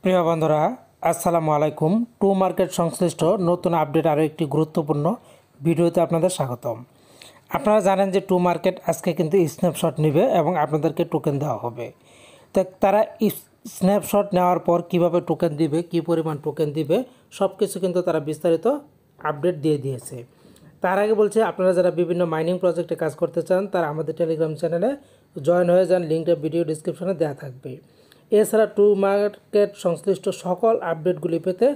প্রিয় বন্ধুরা, আসসালামু আলাইকুম। টু মার্কেট সংশ্লিষ্ট নতুন আপডেট আরও একটি গুরুত্বপূর্ণ ভিডিওতে আপনাদের স্বাগতম। আপনারা জানেন যে টু মার্কেট আজকে কিন্তু স্ন্যাপশট নেবে এবং আপনাদেরকে টোকেন দেওয়া হবে। তো তারা স্ন্যাপশট নেওয়ার পর কিভাবে টোকেন দিবে, কী পরিমাণ টোকেন দিবে, সব কিছু কিন্তু তারা বিস্তারিত আপডেট দিয়ে দিয়েছে। তার আগে বলছে, আপনারা যারা বিভিন্ন মাইনিং প্রজেক্টে কাজ করতে চান তারা আমাদের টেলিগ্রাম চ্যানেলে জয়েন হয়ে যান, লিঙ্কটা ভিডিও ডিসক্রিপশনে দেওয়া থাকবে। এছাড়া টু মার্কেট সংশ্লিষ্ট সকল আপডেটগুলি পেতে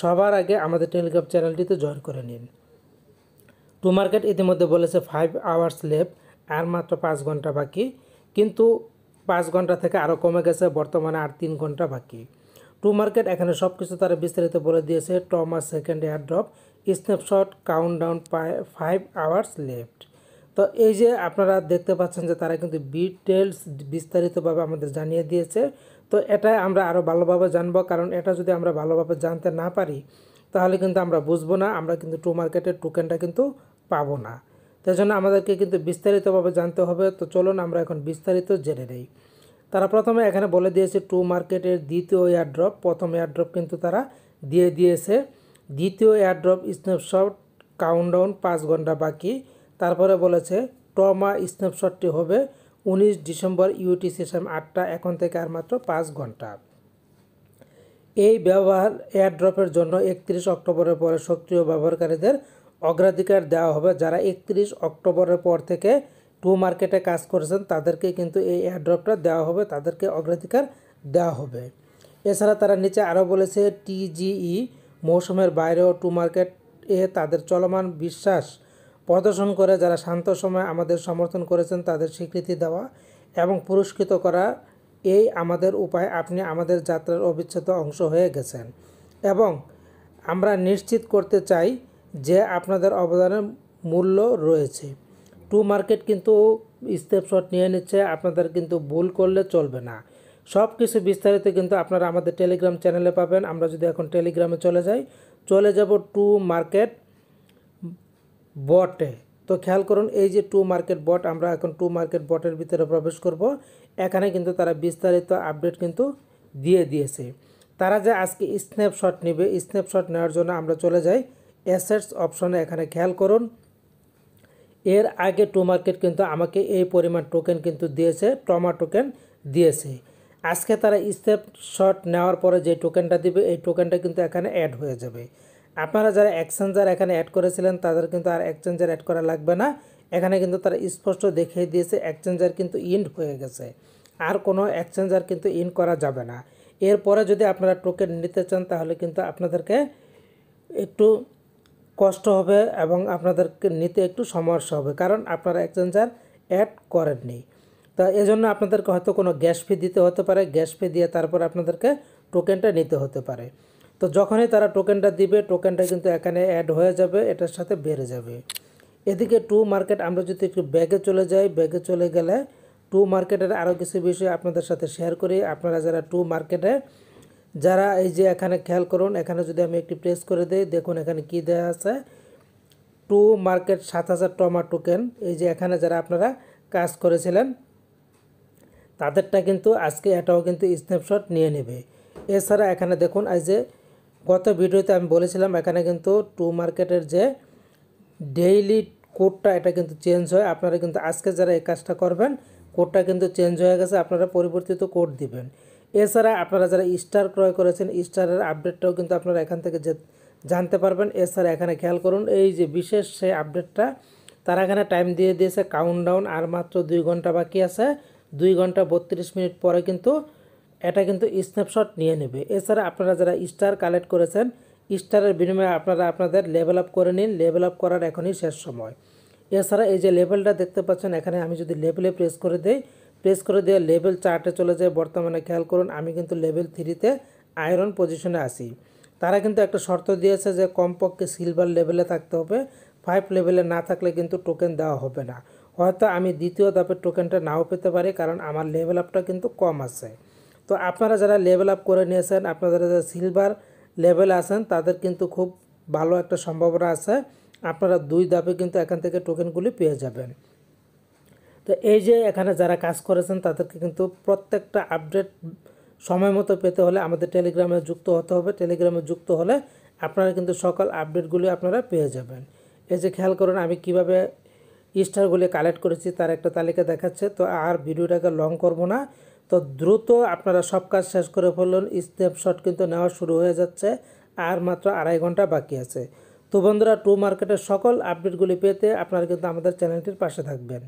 সবার আগে আমাদের টেলিগ্রাম চ্যানেলটিতে জয়েন করে নিন। টু মার্কেট ইতিমধ্যে বলেছে 5 আওয়ার্স লেফট, আর মাত্র 5 ঘন্টা বাকি, কিন্তু 5 ঘন্টা থেকে আরও কমে গেছে, বর্তমানে আর 3 ঘন্টা বাকি। টু মার্কেট এখানে সব কিছু তারা বিস্তারিত বলে দিয়েছে। Thomas second airdrop, snapshot, countdown, 5 hours left. তো এই যে আপনারা দেখতে পাচ্ছেন যে তারা কিন্তু ডিটেলস বিস্তারিতভাবে আমাদের জানিয়ে দিয়েছে। তো এটা আমরা আরও ভালোভাবে জানবো, কারণ এটা যদি আমরা ভালোভাবে জানতে না পারি তাহলে কিন্তু আমরা বুঝবো না, আমরা কিন্তু টু মার্কেটের টোকেনটা কিন্তু পাবো না। তাই জন্য আমাদেরকে কিন্তু বিস্তারিতভাবে জানতে হবে। তো চলুন আমরা এখন বিস্তারিত জেনে নেই। তারা প্রথমে এখানে বলে দিয়েছে টু মার্কেটের দ্বিতীয় এয়ারড্রপ। প্রথম এয়ারড্রপ কিন্তু তারা দিয়ে দিয়েছে। দ্বিতীয় এয়ারড্রপ স্ন্যাপশট, কাউন্টডাউন, 5 ঘন্টা বাকি। তারপরে বলেছে টমা স্ন্যাপশটটি হবে 19 ডিসেম্বর ইউটিসি টাইম 8টা, এখন থেকে আর মাত্র 5 ঘন্টা। এই ব্যবহার এয়ারড্রপের জন্য 31 অক্টোবরের পরে সক্রিয় ব্যবহারকারীদের অগ্রাধিকার দেওয়া হবে। যারা 31 অক্টোবরের পর থেকে টু মার্কেটে কাজ করেছেন তাদেরকে কিন্তু এই এয়ারড্রপটা দেওয়া হবে, তাদেরকে অগ্রাধিকার দেওয়া হবে। এছাড়া তারা নিচে আরও বলেছে টিজিই মৌসুমের বাইরেও টু মার্কেট তাদের চলমান বিশ্বাস প্রদর্শন করে যারা শান্ত সময়ে আমাদের সমর্থন করেছেন তাদের স্বীকৃতি দেওয়া এবং পুরস্কৃত করা, এই আমাদের উপায়। আপনি আমাদের যাত্রার অবিচ্ছেদ্য অংশ হয়ে গেছেন এবং আমরা নিশ্চিত করতে চাই যে আপনাদের অবদানের মূল্য রয়েছে। টু মার্কেট কিন্তু স্ন্যাপশট নিয়ে নিচ্ছে, আপনাদের কিন্তু ভুল করলে চলবে না। সব কিছু বিস্তারিত কিন্তু আপনারা আমাদের টেলিগ্রাম চ্যানেলে পাবেন। আমরা যদি এখন টেলিগ্রামে চলে যাব টু মার্কেট বটে। তো খেয়াল করুন, এই যে টু মার্কেট বট, আমরা এখন টু মার্কেট বটের ভিতরে প্রবেশ করব। এখানে কিন্তু তারা বিস্তারিত আপডেট কিন্তু দিয়ে দিয়েছে। তারা যে আজকে স্ন্যাপশট নেবে, স্ন্যাপশট নেওয়ার জন্য আমরা চলে যাই অ্যাসেটস অপশনে। এখানে খেয়াল করুন, এর আগে টু মার্কেট কিন্তু আমাকে এই পরিমাণ টোকেন কিন্তু দিয়েছে, টমা টোকেন দিয়েছে। আজকে তারা স্ন্যাপশট নেওয়ার পরে যে টোকেনটা দিবে এই টোকেনটা কিন্তু এখানে অ্যাড হয়ে যাবে। আপনারা যারা এক্সচেঞ্জার এখানে অ্যাড করেছিলেন তাদের কিন্তু আর এক্সচেঞ্জার অ্যাড করা লাগবে না। এখানে কিন্তু তারা স্পষ্ট দেখিয়ে দিয়েছে এক্সচেঞ্জার কিন্তু ইন্ড হয়ে গেছে, আর কোনো এক্সচেঞ্জার কিন্তু ইন্ড করা যাবে না। এরপরে যদি আপনারা টোকেন নিতে চান তাহলে কিন্তু আপনাদেরকে একটু কষ্ট হবে এবং আপনাদেরকে নিতে একটু সমস্যা হবে, কারণ আপনারা এক্সচেঞ্জার অ্যাড করেননি। তা এজন্য আপনাদেরকে হয়তো কোনো গ্যাস ফি দিতে হতে পারে, গ্যাস ফি দিয়ে তারপর আপনাদেরকে টোকেনটা নিতে হতে পারে। তো যখনই তারা টোকেনটা দিবে টোকেনটা কিন্তু এখানে অ্যাড হয়ে যাবে, এটার সাথে বেড়ে যাবে। এদিকে টু মার্কেট আমরা যদি একটু ব্যাগে চলে যাই, ব্যাগে চলে গেলে টু মার্কেটের আরও কিছু বিষয় আপনাদের সাথে শেয়ার করি। আপনারা যারা টু মার্কেটে যারা, এই যে এখানে খেয়াল করুন, এখানে যদি আমি একটি প্রেস করে দিই, দেখুন এখানে কি দেওয়া আছে, টু মার্কেট 7000 টমা টোকেন। এই যে এখানে যারা আপনারা কাজ করেছিলেন তাদেরটা কিন্তু আজকে এটাও কিন্তু স্ন্যাপশট নিয়ে নেবে। এছাড়া এখানে দেখুন, এই যে গত ভিডিওতে আমি বলেছিলাম এখানে কিন্তু টু মার্কেটের যে ডেইলি কোডটা এটা কিন্তু চেঞ্জ হয়। আপনারা কিন্তু আজকে যারা এই কাজটা করবেন কোডটা কিন্তু চেঞ্জ হয়ে গেছে, আপনারা পরিবর্তিত কোড দিবেন। এছাড়া আপনারা যারা স্টার ক্রয় করেছেন স্টারের আপডেটটাও কিন্তু আপনারা এখান থেকে জানতে পারবেন। এছাড়া এখানে খেয়াল করুন, এই যে বিশেষ সেই আপডেটটা তারা এখানে টাইম দিয়ে দিয়েছে, কাউন্টডাউন, আর মাত্র 2 ঘন্টা বাকি আছে। 2 ঘন্টা 32 মিনিট পরে কিন্তু এটা কিন্তু স্ন্যাপশট নিয়ে নেবে। এছাড়া আপনারা যারা স্টার কালেক্ট করেছেন স্টারের বিনিময়ে আপনারা আপনাদের লেভেল আপ করে নিন, লেভেল আপ করার এখনই শেষ সময়। এছাড়া এই যে লেভেলটা দেখতে পাচ্ছেন এখানে আমি যদি লেভেলে প্রেস করে দিয়ে লেভেল চার্টে চলে যায়, বর্তমানে খেয়াল করুন আমি কিন্তু লেভেল 3তে আয়রন পজিশনে আছি। তারা কিন্তু একটা শর্ত দিয়েছে যে কমপক্ষে সিলভার লেভেলে থাকতে হবে, 5 লেভেলে না থাকলে কিন্তু টোকেন দেওয়া হবে না। হয়তো আমি দ্বিতীয় ধাপের টোকেনটা নাও পেতে পারি, কারণ আমার লেভেল আপটা কিন্তু কম আছে। তো আপনারা যারা লেভেল আপ করে নিয়েছেন, আপনারা যারা সিলভার লেভেল আছেন তাদের কিন্তু খুব ভালো একটা সম্ভাবনা আছে, আপনারা 2 ধাপে কিন্তু এখান থেকে টোকেনগুলি পেয়ে যাবেন। তো এই যে এখানে যারা কাজ করেছেন তাদেরকে কিন্তু প্রত্যেকটা আপডেট সময় মতো পেতে হলে আমাদের টেলিগ্রামে যুক্ত হতে হবে। টেলিগ্রামে যুক্ত হলে আপনারা কিন্তু সকল আপডেটগুলি আপনারা পেয়ে যাবেন। এই যে খেয়াল করুন আমি কিভাবে স্টারগুলি কালেক্ট করেছি তার একটা তালিকা দেখাচ্ছে। তো আর ভিডিওটাকে লং করব না, তো দ্রুত আপনারা সব কাজ শেষ করে ফেলুন। স্ন্যাপশট কিন্তু নেওয়া শুরু হয়ে যাচ্ছে, আর মাত্র 2.5 ঘন্টা বাকি আছে। তো বন্ধুরা, টু মার্কেটের সকল আপডেটগুলি পেতে আপনারা কিন্তু আমাদের চ্যানেলটির পাশে থাকবেন।